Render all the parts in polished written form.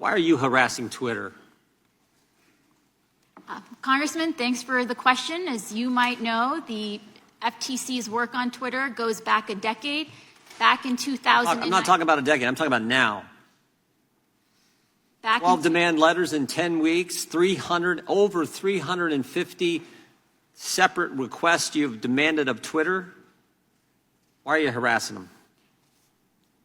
Why are you harassing Twitter? Congressman, thanks for the question. As you might know, the FTC's work on Twitter goes back a decade. Back in 2000, I'm not talking about a decade. I'm talking about now. 12 demand letters in 10 weeks, over 350 separate requests you've demanded of Twitter. Why are you harassing them?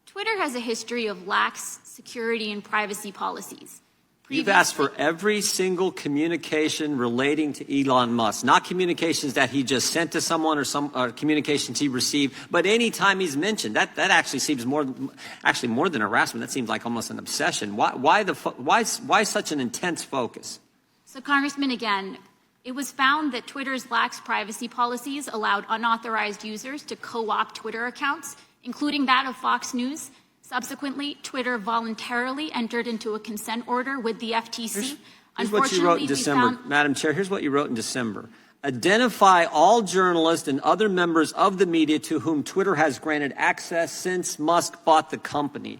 Twitter has a history of lax security and privacy policies. You've asked for every single communication relating to Elon Musk, not communications that he just sent to someone or communications he received, but any time he's mentioned. That actually seems more than harassment. That seems like almost an obsession. Why such an intense focus? So, Congressman, again, it was found that Twitter's lax privacy policies allowed unauthorized users to co-opt Twitter accounts, including that of Fox News. Subsequently, Twitter voluntarily entered into a consent order with the FTC. Here's what you wrote in December. Madam Chair, here's what you wrote in December. Identify all journalists and other members of the media to whom Twitter has granted access since Musk bought the company.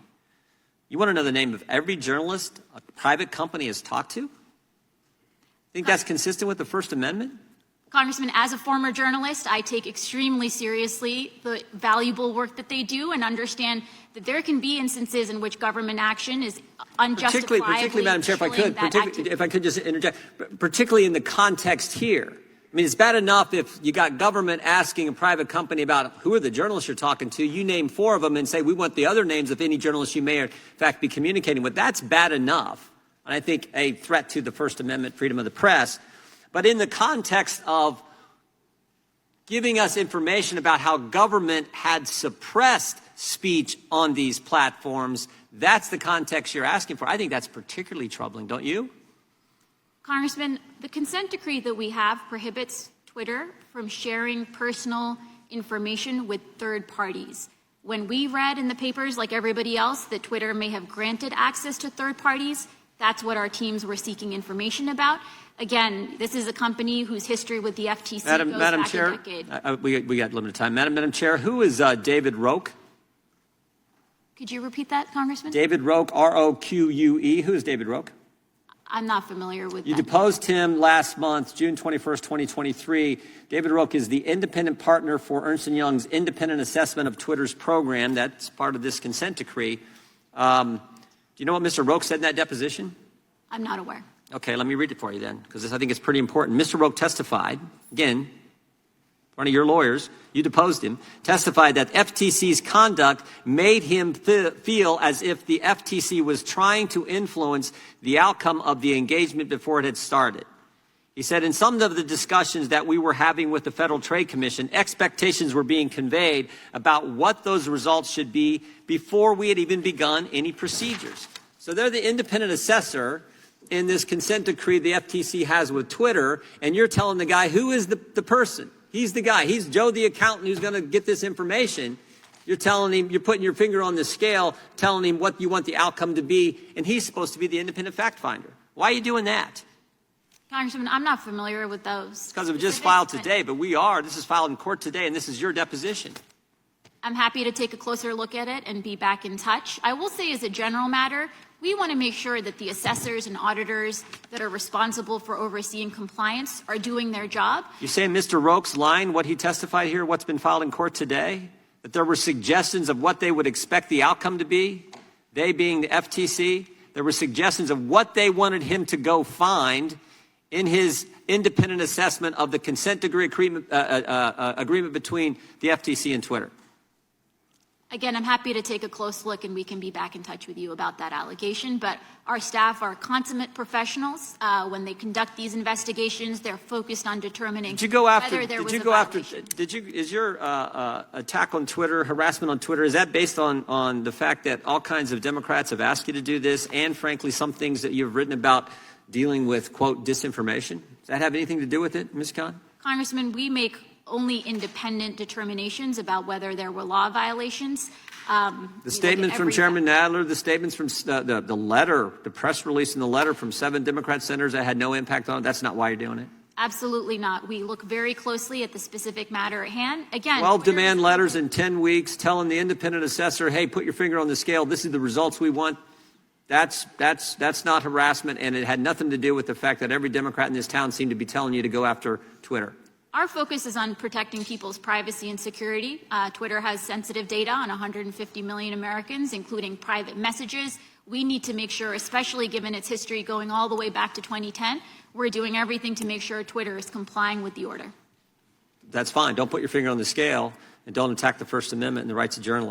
You want to know the name of every journalist a private company has talked to? Think that's consistent with the First Amendment? Congressman, as a former journalist, I take extremely seriously the valuable work that they do and understand that there can be instances in which government action is unjustifiably particularly, Madam Chair, if I could just interject, particularly in the context here. I mean, it's bad enough if you got government asking a private company about who are the journalists you're talking to. You name 4 of them and say, we want the other names of any journalists you may, in fact, be communicating with. That's bad enough. And I think a threat to the First Amendment, freedom of the press. But in the context of giving us information about how government had suppressed speech on these platforms, that's the context you're asking for. I think that's particularly troubling, don't you? Congressman, the consent decree that we have prohibits Twitter from sharing personal information with third parties. When we read in the papers, like everybody else, that Twitter may have granted access to third parties, that's what our teams were seeking information about. Again, this is a company whose history with the FTC goes back a decade. We got limited time. Madam Chair, who is David Roque? Could you repeat that, Congressman? David Roque, R-O-Q-U-E. Who is David Roque? I'm not familiar with You that. deposed him last month, June 21st, 2023. David Roque is the independent partner for Ernst & Young's independent assessment of Twitter's program. That's part of this consent decree. Do you know what Mr. Roque said in that deposition? I'm not aware. Okay, let me read it for you then, because I think it's pretty important. Mr. Roque testified, again, in front of your lawyers, you deposed him, testified that FTC's conduct made him feel as if the FTC was trying to influence the outcome of the engagement before it had started. He said, in some of the discussions that we were having with the Federal Trade Commission, expectations were being conveyed about what those results should be before we had even begun any procedures. So they're the independent assessor in this consent decree the FTC has with Twitter, and you're telling the guy who is the person. He's the guy. He's Joe the accountant who's going to get this information. You're telling him, you're putting your finger on the scale, telling him what you want the outcome to be, and he's supposed to be the independent fact finder. Why are you doing that? Congressman, I'm not familiar with those. Because it was just filed today, but we are. This is filed in court today, and this is your deposition. I'm happy to take a closer look at it and be back in touch. I will say as a general matter, we want to make sure that the assessors and auditors that are responsible for overseeing compliance are doing their job. You say Mr. Roque's line, what he testified here, what's been filed in court today, that there were suggestions of what they would expect the outcome to be, they being the FTC. There were suggestions of what they wanted him to go find in his independent assessment of the consent decree agreement between the FTC and Twitter. Again, I'm happy to take a close look and we can be back in touch with you about that allegation. But our staff are consummate professionals. When they conduct these investigations, they're focused on determining whether there was a violation. Is your attack on Twitter, harassment on Twitter, is that based on the fact that all kinds of Democrats have asked you to do this and, frankly, some things that you've written about dealing with, quote, disinformation? Does that have anything to do with it, Ms. Khan? Congressman, we make only independent determinations about whether there were law violations. The statement from Chairman Nadler, the statements from the letter, the press release and the letter from 7 Democrat senators that had no impact on it, that's not why you're doing it? Absolutely not. We look very closely at the specific matter at hand. Again, 12 demand letters in 10 weeks telling the independent assessor, hey, put your finger on the scale. This is the results we want. That's not harassment, and it had nothing to do with the fact that every Democrat in this town seemed to be telling you to go after Twitter. Our focus is on protecting people's privacy and security. Twitter has sensitive data on 150 million Americans, including private messages. We need to make sure, especially given its history going all the way back to 2010, we're doing everything to make sure Twitter is complying with the order. That's fine. Don't put your finger on the scale, and don't attack the First Amendment and the rights of journalists.